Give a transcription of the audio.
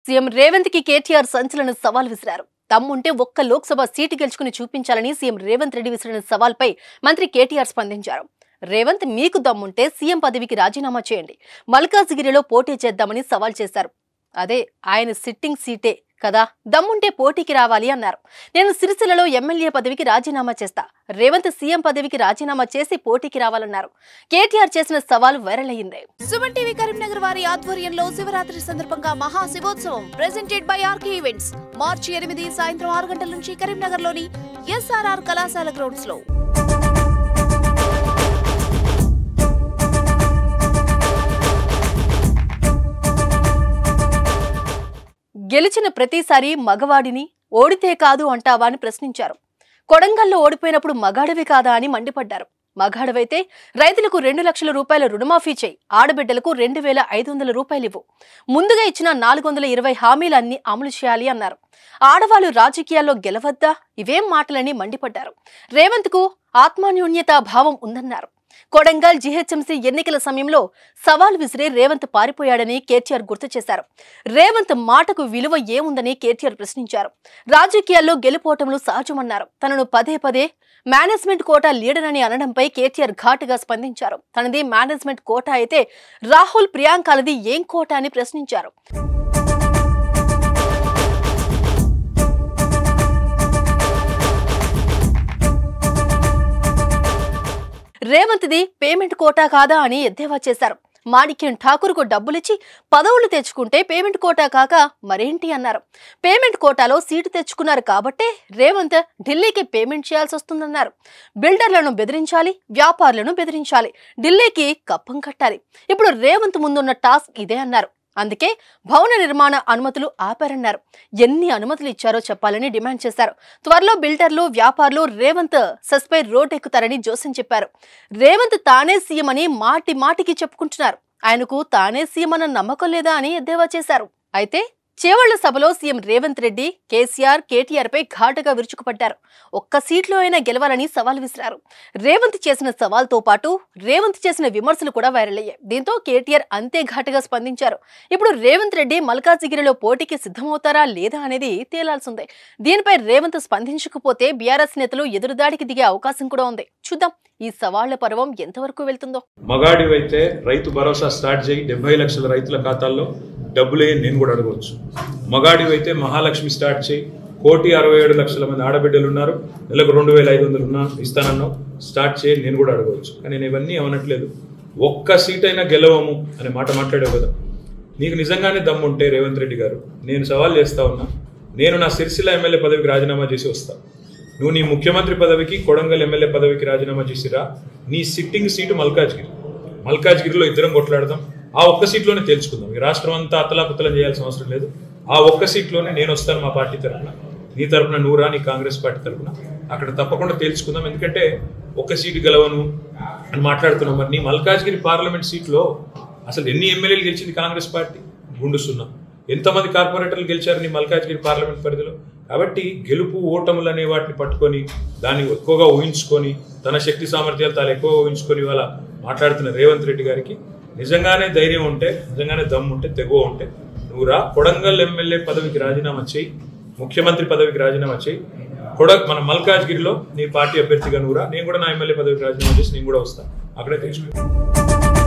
CM Revanth కి కేటీఆర్ సంచలన సవాల్ విసిరారు. తమ్ముంటే ఒక్క లోక్సభ సీటు గెలుచుకుని చూపించాలని సీఎం రేవంత్ రెడ్డి విసిరిన సవాల్పై మంత్రి కేటీఆర్ స్పందించారు. రేవంత్ మీకు దమ్ముంటే సీఎం పదవికి రాజీనామా చేయండి, మల్కాజ్గిరిలో పోటీ చేద్దామని సవాల్ చేశారు. అదే ఆయన సిట్టింగ్ సీటే కదా, దమ్ముంటే పోటీకి రావాలి అన్నారు. నేను సిరిసిల్లలో ఎమ్మెల్యే పదవికి రాజీనామా చేస్తా, రేవంత్ సీఎం పదవికి రాజీనామా చేసి పోటీకి రావాలన్నారు. కేటీఆర్ చేసిన సవాల్ వైరల్ అయ్యింది. సుమన్ టీవీ కరీంనగర్ వారి ఆధ్వర్యంలో శివరాత్రి సందర్భంగా మహా శివోత్సవం ప్రెజెంటెడ్ బై ఆర్కే ఈవెంట్స్ మార్చి 8 సాయంత్రం 6 గంటల నుంచి కరీంనగర్ లోని ఎస్ఆర్ఆర్ కళాశాల గ్రౌండ్స్ లో. గెలిచిన ప్రతిసారి మగవాడిని ఓడితే కాదు అంటావా అని ప్రశ్నించారు. కొడంగల్లో ఓడిపోయినప్పుడు మగాడవి కాదా అని మండిపడ్డారు. మగాడవైతే రైతులకు 2 లక్షల రూపాయల రుణమాఫీ చేయి, ఆడబిడ్డలకు 2,500 రూపాయలు ఇవ్వు, ముందుగా ఇచ్చిన 420 హామీలన్నీ అమలు చేయాలి అన్నారు. ఆడవాళ్లు రాజకీయాల్లో గెలవద్దా, ఇవేం మాటలని మండిపడ్డారు. రేవంత్ కు ఆత్మన్యూన్యతా భావం ఉందన్నారు. కొడంగల్ జీహెచ్ఎంసీ ఎన్నికల సమయంలో సవాల్ విసిరి రేవంత్ పారిపోయాడని కేటీఆర్ గుర్తు చేశారు. రేవంత్ మాటకు విలువ ఏముందని కేటీఆర్ ప్రశ్నించారు. రాజకీయాల్లో గెలుపోవటంలో సహజమన్నారు. తనను పదే పదే మేనేజ్మెంట్ కోటా లీడర్ అని అనడంపై కేటీఆర్ ఘాటుగా స్పందించారు. తనది మేనేజ్మెంట్ కోటా అయితే రాహుల్ ప్రియాంకలది ఏం కోటా అని ప్రశ్నించారు. రేవంత్ది పేమెంట్ కోటా కాదా అని ఎద్దేవా చేశారు. మాణిక్యం ఠాకూర్కు డబ్బులిచ్చి పదవులు తెచ్చుకుంటే పేమెంట్ కోటా కాక మరేంటి అన్నారు. పేమెంట్ కోటాలో సీటు తెచ్చుకున్నారు కాబట్టే రేవంత్ ఢిల్లీకి పేమెంట్ చేయాల్సి వస్తుందన్నారు. బిల్డర్లను బెదిరించాలి, వ్యాపారులను బెదిరించాలి, ఢిల్లీకి కప్పం కట్టాలి. ఇప్పుడు రేవంత్ ముందున్న టాస్క్ ఇదే అన్నారు. అందుకే భవన నిర్మాణ అనుమతులు ఆపారన్నారు. ఎన్ని అనుమతులు ఇచ్చారో చెప్పాలని డిమాండ్ చేశారు. త్వరలో బిల్డర్లు, వ్యాపారులు రేవంత్ సస్పై రోడ్ ఎక్కుతారని జోసెన్ చెప్పారు. రేవంత్ తానే సీఎం అని మాటి మాటికి చెప్పుకుంటున్నారు. ఆయనకు తానే సీఎం అన్న నమ్మకం లేదా అని ఎద్దేవా చేశారు. అయితే చేవళ్ల సభలో సీఎం రేవంత్ రెడ్డి కేసీఆర్, కేటీఆర్ పై ఘాటుగా విరుచుకుపడ్డారు. ఒక్క సీట్లో అయినా గెలవాలని సవాల్ విసిరారు. రేవంత్ చేసిన సవాల్తో పాటు రేవంత్ చేసిన విమర్శలు కూడా వైరల్ అయ్యాయి. దీంతో కేటీఆర్ అంతే ఘాటుగా స్పందించారు. ఇప్పుడు రేవంత్ రెడ్డి మల్కాజ్గిరిలో పోటీకి సిద్ధమవుతారా లేదా అనేది తేలాల్సిందే. దీనిపై రేవంత్ స్పందించకపోతే బీఆర్ఎస్ నేతలు ఎదురుదాడికి దిగే అవకాశం కూడా ఉంది. చూద్దాం ఈ సవాళ్ల పర్వం ఎంతవరకు వెళ్తుందో. మగాడివైతే రైతు భరోసా స్టార్ట్ చేయి, 70 లక్షల రైతుల ఖాతాల్లో డబ్బులే నేను కూడా అడగవచ్చు. మగాడివైతే మహాలక్ష్మి స్టార్ట్ చేయి, 1,67,00,000 మంది ఆడబిడ్డలు ఉన్నారు, నెలకు 2,500 ఇస్తానన్నావు, స్టార్ట్ చేయి నేను కూడా అడగవచ్చు. కానీ నేను ఇవన్నీ ఏమనట్లేదు. ఒక్క సీట్ అయినా గెలవము అనే మాట మాట్లాడావు కదా. నీకు నిజంగానే దమ్ముంటే రేవంత్ రెడ్డి గారు, నేను సవాల్ చేస్తా ఉన్నా, నేను నా సిరిసిల్ల ఎమ్మెల్యే పదవికి రాజీనామా చేసి వస్తా. నువ్వు నీ ముఖ్యమంత్రి పదవికి, కొడంగల్ ఎమ్మెల్యే పదవికి రాజీనామా చేసిరా. నీ సిట్టింగ్ సీటు మల్కాజ్గిరిలో ఇద్దరం కొట్లాడదాం. ఆ ఒక్క సీట్లోనే తెలుసుకుందాం. ఈ రాష్ట్రం అంతా అతలాకుతలం చేయాల్సిన అవసరం లేదు. ఆ ఒక్క సీట్లోనే నేను వస్తాను మా పార్టీ తరఫున, నీ తరఫున నువ్వురా, నీ కాంగ్రెస్ పార్టీ తరఫున. అక్కడ తప్పకుండా తేల్చుకుందాం. ఎందుకంటే ఒక్క సీటు గెలవను అని మాట్లాడుతున్నాం. మరి నీ మల్కాజ్గిరి పార్లమెంట్ సీట్లో అసలు ఎన్ని ఎమ్మెల్యేలు గెలిచింది కాంగ్రెస్ పార్టీ? గుండు సున్నా. ఎంతమంది కార్పొరేటర్లు గెలిచారు నీ మల్కాజ్గిరి పార్లమెంట్ పరిధిలో? కాబట్టి గెలుపు ఓటములు అనే వాటిని పట్టుకొని దాన్ని ఎక్కువగా ఊహించుకొని, తన శక్తి సామర్థ్యాలు తాను ఎక్కువగా ఊహించుకొని ఇవాళ మాట్లాడుతున్న రేవంత్ రెడ్డి గారికి నిజంగానే ధైర్యం ఉంటే, నిజంగానే దమ్ము ఉంటే, తెగువ ఉంటే నువ్వు రా, కొడంగల్ ఎమ్మెల్యే పదవికి రాజీనామా చేయి, ముఖ్యమంత్రి పదవికి రాజీనామా చేయి, మన మల్కాజ్గిరిలో నీ పార్టీ అభ్యర్థిగా నువ్వు రా, నేను కూడా నా ఎమ్మెల్యే పదవికి రాజీనామా చేసి నేను కూడా వస్తాను. అక్కడే తెలుసుకుంటాను.